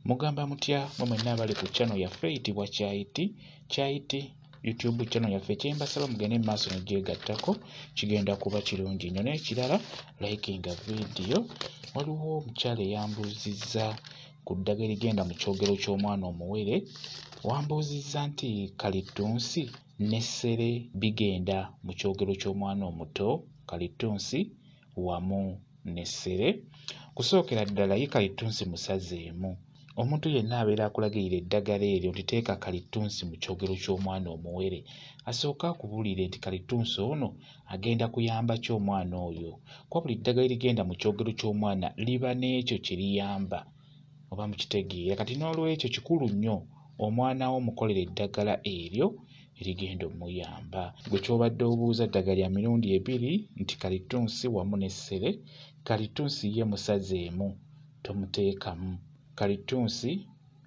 Mugamba mutya mwenna abali ku channel yaffe eyitibwa Kyayiti YouTube channel yaffe kyembasaba mugende maaso negyegattako kigenda kuba kirungi nnyo. N'ekirala likinga video. Waliwo omukyala eyambuuzizza ku ddagala erigenda mu kyogero ky'omwana omuwere. Wambuuzizza nti Kalituunsi ne Ssere bigenda mu kyogero ky'omwana omuto, Kalituunsi wamu ne Ssere. Kusookera ddala ye Kalituunsi musazeemu. Omuntu yenna abeera akulagirira eddagala eryo liteeka Kalituunsi mu kyogero ky'omwana omuwere asooka akubuulire nti Kalituunsi ono agenda kuyamba ki omwana oyo. Kuba buli ddagala erigenda mu kyogero ky'omwana liba n'ekyo kye liyamba, oba mukitegeera. Kati n'olwekyo kikulu nnyo omwana wo omukolera eddagala eryo erigenda omuyamba. Gwe ky'obadde obuuza ddagala lya mirundi ebiri nti Kalituunsi wamu ne Ssere. Kalituunsi ye musazeemu, tomuteekamu. Kalituunsi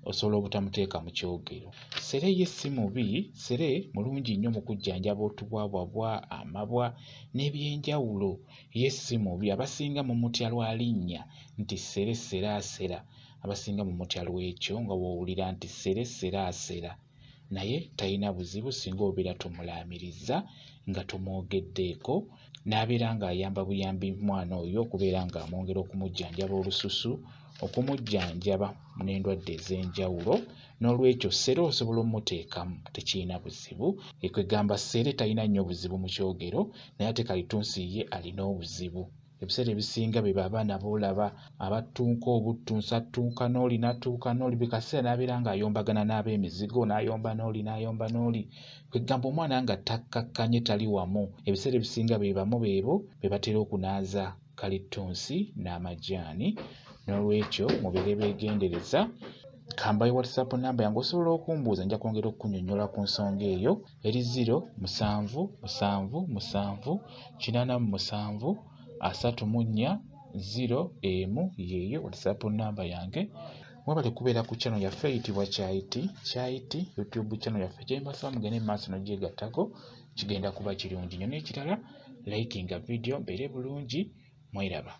osobola obutamuteeka mu kyogero. Ssere ye si mubi, Ssere mulungi nnyo mu kujjanjaba otubwabwabwa, amabwa n'ebyenjawulo. Ye si mubi, abasinga mu mutya lwa linnya nti Ssere Sseraasera, abasinga mu mutya lw'ekyo nga w'owulira nti Ssere Sseraasera. Naye talina buzibu singa obeera tomulaamirizza nga tomwogeddeeko, n'abeera ng'ayamba buyambi mwana oyo okubeera ng'amwongera okumujjanjaba olususu, okumujjanjaba n'endwadde ez'enjawulo. N'olwekyo Ssere osobola omuteekamu, tekirina buzibu. Ekwegamba Ssere talina nnyo buzibu mu kyogero, naye ate Kalituunsi ye alina obuzibu. Ebiseera ebisinga be abaana boolaba abattunka obuttunsi, attunka n'oli n'attuuka n'oli, buli kaseera n'abeera ng'ayombagana n'ab'emizigo, n'ayomba n'oli. Kwegamba omwana nga takkakkanye tali wamu. Ebiseera ebisinga be bamu beebo be batera okunaaza Kalituunsi n'amajaani. N'olwekyo mubeere beegendereza. Kambaye WhatsApp namba yange osobola okumbuuza, nja kwongera okukunnyonnyola ku nsonga eyo eri 0778734 yeeyo WhatsApp namba yange. Mwebale kubeera ku channel yaffe eyitibwa Kyayiti YouTube channel yaffe kyembasaba mugende maaso negyegattako kigenda kuba kirungi nnyo. N'ekirala likinga video mbeere bulungi, mweraba.